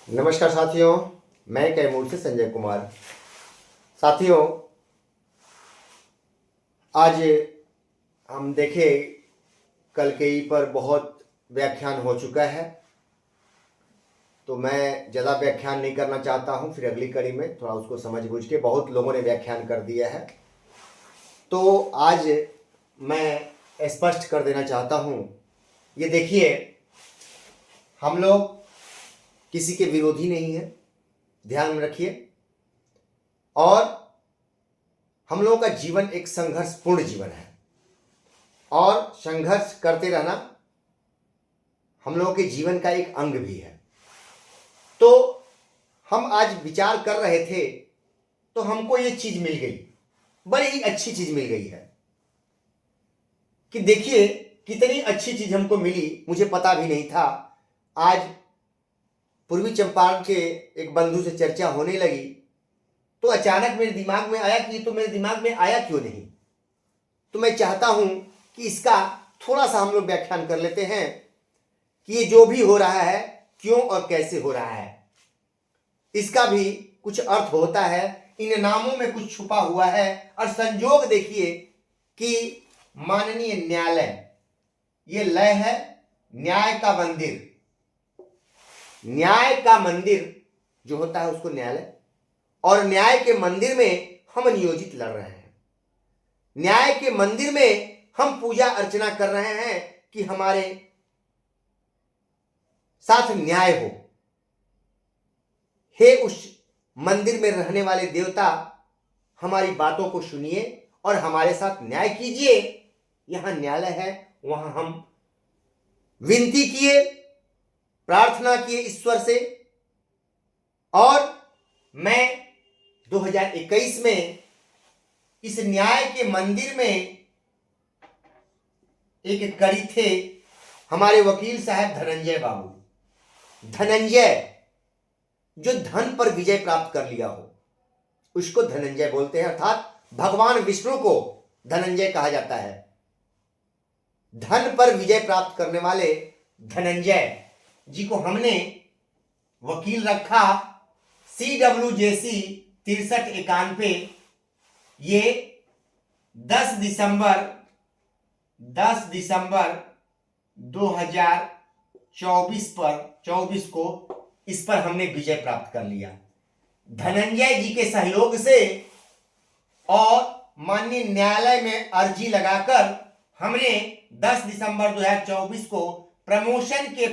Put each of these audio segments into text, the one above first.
नमस्कार साथियों, मैं कैमूर से संजय कुमार। साथियों, आज हम देखें कल के ई पर बहुत व्याख्यान हो चुका है, तो मैं ज़्यादा व्याख्यान नहीं करना चाहता हूं। फिर अगली कड़ी में थोड़ा उसको समझ बूझ के बहुत लोगों ने व्याख्यान कर दिया है, तो आज मैं स्पष्ट कर देना चाहता हूं। ये देखिए, हम लोग किसी के विरोधी नहीं है, ध्यान में रखिए। और हम लोगों का जीवन एक संघर्षपूर्ण जीवन है और संघर्ष करते रहना हम लोगों के जीवन का एक अंग भी है। तो हम आज विचार कर रहे थे तो हमको ये चीज मिल गई, बड़ी ही अच्छी चीज मिल गई है कि देखिए कितनी अच्छी चीज हमको मिली, मुझे पता भी नहीं था। आज पूर्वी चंपारण के एक बंधु से चर्चा होने लगी तो अचानक मेरे दिमाग में आया कि ये तो मेरे दिमाग में आया क्यों नहीं। तो मैं चाहता हूं कि इसका थोड़ा सा हम लोग व्याख्यान कर लेते हैं कि ये जो भी हो रहा है क्यों और कैसे हो रहा है, इसका भी कुछ अर्थ होता है। इन नामों में कुछ छुपा हुआ है। और संयोग देखिए कि माननीय न्यायालय, ये लय है न्याय का मंदिर। न्याय का मंदिर जो होता है उसको न्यायालय, और न्याय के मंदिर में हम नियोजित लड़ रहे हैं। न्याय के मंदिर में हम पूजा अर्चना कर रहे हैं कि हमारे साथ न्याय हो। हे उस मंदिर में रहने वाले देवता, हमारी बातों को सुनिए और हमारे साथ न्याय कीजिए। यहां न्यायालय है, वहां हम विनती किए, प्रार्थना किए ईश्वर से। और मैं 2021 में इस न्याय के मंदिर में एक कड़ी थे हमारे वकील साहब धनंजय बाबू। धनंजय जो धन पर विजय प्राप्त कर लिया हो उसको धनंजय बोलते हैं, अर्थात भगवान विष्णु को धनंजय कहा जाता है। धन पर विजय प्राप्त करने वाले धनंजय जी को हमने वकील रखा। CWJC 6391, ये 10 दिसंबर 2024 को इस पर हमने विजय प्राप्त कर लिया धनंजय जी के सहयोग से। और माननीय न्यायालय में अर्जी लगाकर हमने 10 दिसंबर 2024 को प्रमोशन के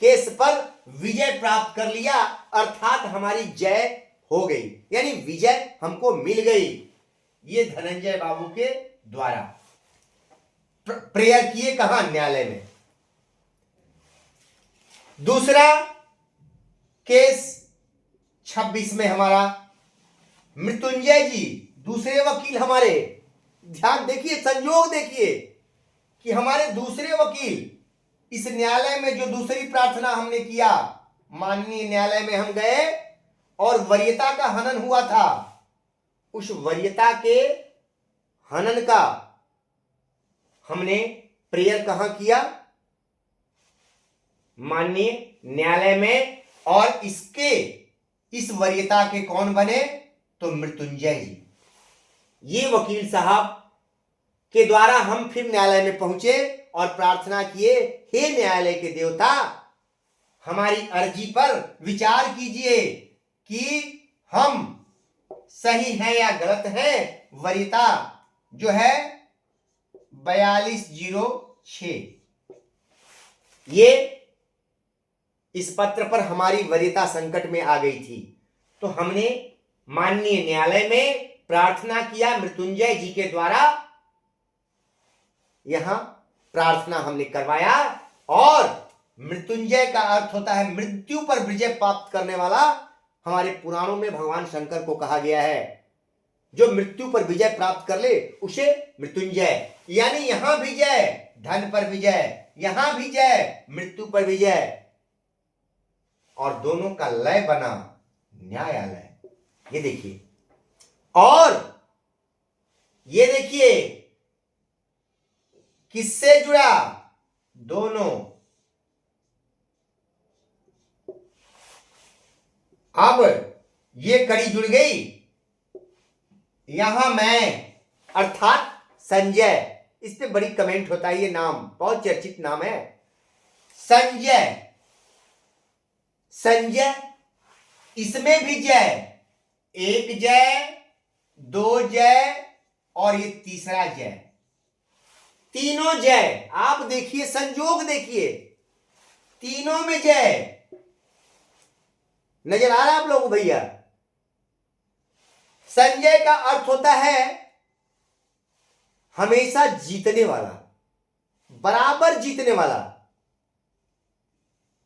केस पर विजय प्राप्त कर लिया, अर्थात हमारी जय हो गई, यानी विजय हमको मिल गई। ये धनंजय बाबू के द्वारा प्रेयर किए, कहां? न्यायालय में। दूसरा केस 26 में हमारा मृत्युंजय जी, दूसरे वकील हमारे, ध्यान देखिए, संयोग देखिए कि हमारे दूसरे वकील इस न्यायालय में जो दूसरी प्रार्थना हमने किया, माननीय न्यायालय में हम गए और वरीयता का हनन हुआ था। उस वरीयता के हनन का हमने प्रेयर कहां किया? माननीय न्यायालय में। और इस वरीयता के कौन बने? तो मृत्युंजय जी। ये वकील साहब के द्वारा हम फिर न्यायालय में पहुंचे और प्रार्थना किए, हे न्यायालय के देवता, हमारी अर्जी पर विचार कीजिए कि हम सही हैं या गलत हैं। वरीयता जो है 4206, ये इस पत्र पर हमारी वरीयता संकट में आ गई थी, तो हमने माननीय न्यायालय में प्रार्थना किया मृत्युंजय जी के द्वारा। यहां प्रार्थना हमने करवाया, और मृत्युंजय का अर्थ होता है मृत्यु पर विजय प्राप्त करने वाला। हमारे पुराणों में भगवान शंकर को कहा गया है, जो मृत्यु पर विजय प्राप्त कर ले उसे मृत्युंजय। यानी यहां भी जय, धन पर विजय, यहां भी जय, मृत्यु पर विजय, और दोनों का लय बना न्यायालय। ये देखिए, और ये देखिए किससे जुड़ा? दोनों अब ये कड़ी जुड़ गई, यहां मैं अर्थात संजय, इस पे बड़ी कमेंट होता है, ये नाम बहुत चर्चित नाम है संजय। संजय, इसमें भी जय, एक जय, दो जय और ये तीसरा जय, तीनों जय। आप देखिए, संजोग देखिए, तीनों में जय नजर आ रहा है आप लोगों को भैया। संजय का अर्थ होता है हमेशा जीतने वाला, बराबर जीतने वाला,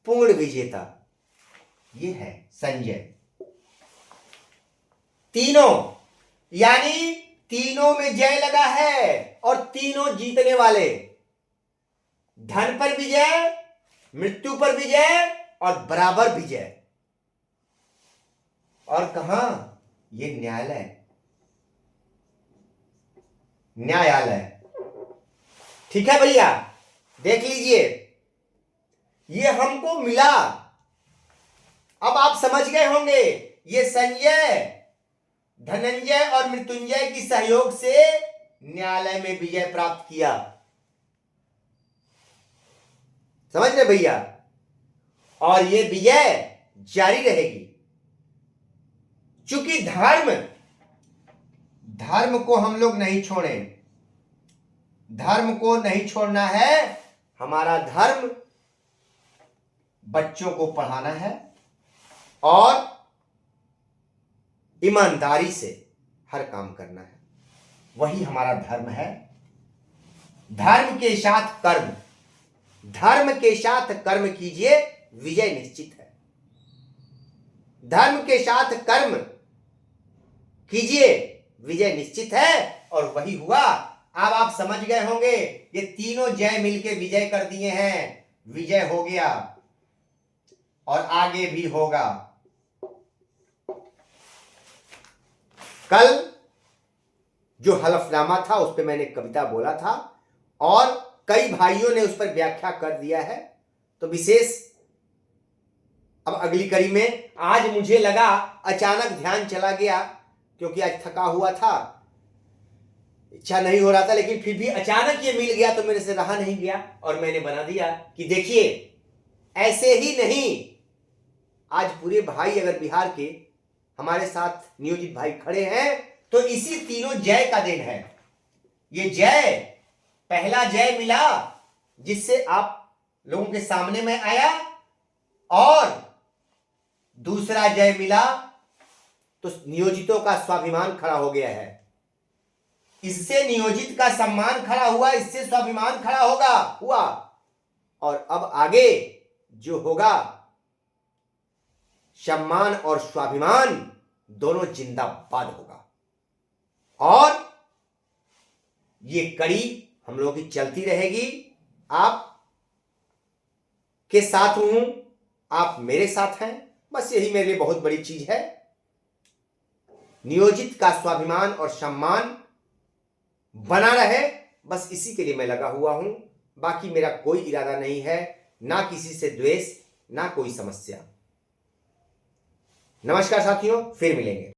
पूर्ण विजेता, ये है संजय। तीनों, यानी तीनों में जय लगा है और तीनों जीतने वाले, धन पर विजय, मृत्यु पर विजय और बराबर विजय। और कहां? ये न्यायालय, न्यायालय। ठीक है भैया, देख लीजिए, ये हमको मिला। अब आप समझ गए होंगे, ये संजय, धनंजय और मृत्युंजय की सहयोग से न्यायालय में विजय प्राप्त किया। समझ रहे भैया? और ये विजय जारी रहेगी, क्योंकि धर्म को हम लोग नहीं छोड़े। धर्म को नहीं छोड़ना है। हमारा धर्म बच्चों को पढ़ाना है और ईमानदारी से हर काम करना है, वही हमारा धर्म है। धर्म के साथ कर्म, धर्म के साथ कर्म कीजिए, विजय निश्चित है। धर्म के साथ कर्म कीजिए, विजय निश्चित है। और वही हुआ। अब आप समझ गए होंगे, ये तीनों जय मिलके विजय कर दिए हैं। विजय हो गया और आगे भी होगा। कल जो हलफनामा था उस पर मैंने कविता बोला था और कई भाइयों ने उस पर व्याख्या कर दिया है। तो विशेष अब अगली कड़ी में, आज मुझे लगा, अचानक ध्यान चला गया, क्योंकि आज थका हुआ था, इच्छा नहीं हो रहा था, लेकिन फिर भी अचानक ये मिल गया तो मेरे से रहा नहीं गया और मैंने बना दिया कि देखिए, ऐसे ही नहीं, आज पूरे भाई अगर बिहार के हमारे साथ नियोजित भाई खड़े हैं तो इसी तीनों जय का देन है। ये जय, पहला जय मिला जिससे आप लोगों के सामने में आया, और दूसरा जय मिला तो नियोजितों का स्वाभिमान खड़ा हो गया है। इससे नियोजित का सम्मान खड़ा हुआ, इससे स्वाभिमान खड़ा हुआ। और अब आगे जो होगा, सम्मान और स्वाभिमान दोनों जिंदाबाद होगा। और ये कड़ी हम लोगों की चलती रहेगी। आप के साथ हूं, आप मेरे साथ हैं, बस यही मेरे लिए बहुत बड़ी चीज है। नियोजित का स्वाभिमान और सम्मान बना रहे, बस इसी के लिए मैं लगा हुआ हूं। बाकी मेरा कोई इरादा नहीं है, ना किसी से द्वेष, ना कोई समस्या। नमस्कार साथियों, फिर मिलेंगे।